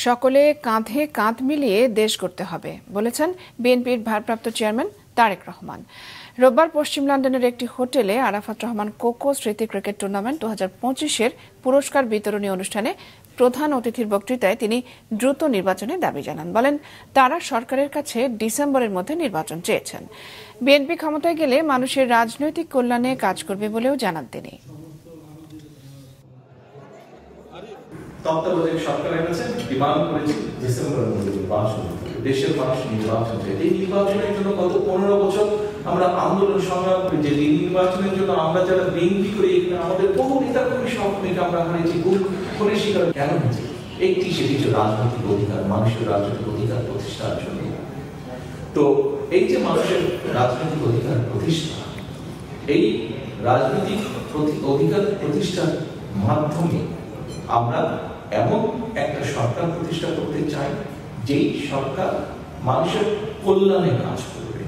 সকলে কাঁধে কাঁধ মিলিয়ে দেশ গড়তে হবে বলেছেন বিএনপির ভারপ্রাপ্ত চেয়ারম্যান তারেক রহমান। রোববার পশ্চিম লন্ডনের একটি হোটেলে আরাফাত রহমান কোকো স্মৃতি ক্রিকেট টুর্নামেন্ট 2025-এর পুরস্কার বিতরণী অনুষ্ঠানে প্রধান অতিথির বক্তৃতায় তিনি দ্রুত নির্বাচনের দাবি জানান। বলেন, তারা সরকারের কাছে ডিসেম্বরের মধ্যে নির্বাচন চেয়েছেন। বিএনপি ক্ষমতায় গেলে মানুষের রাজনৈতিক কল্যাণে কাজ করবে বলেও জানান তিনি। তত্ত্বাবধায়ক সরকারের কাছে ডিমান্ড করেছি ডিসেম্বরের মধ্যে নির্বাচন, দেশের মানুষ নির্বাচন চাই। এই নির্বাচনের জন্য গত 15 বছর আমরা আন্দোলন সংগ্রাম করি, যে নির্বাচনের জন্য আমরা যারা বিএনপি করি, এখানে আমাদের বহু নেতা কর্মী সহকর্মীকে আমরা হারিয়েছি, খুনের শিকার কেন হয়েছে? একটি সেটি হচ্ছে রাজনৈতিক অধিকার, মানুষের রাজনৈতিক অধিকার প্রতিষ্ঠার জন্য। তো এই যে মানুষের রাজনৈতিক অধিকার প্রতিষ্ঠা, এই রাজনৈতিক অধিকার প্রতিষ্ঠার মাধ্যমে আমরা এমন একটা সরকার প্রতিষ্ঠা করতে চাই যেই সরকার মানুষের কল্যাণে কাজ করবে।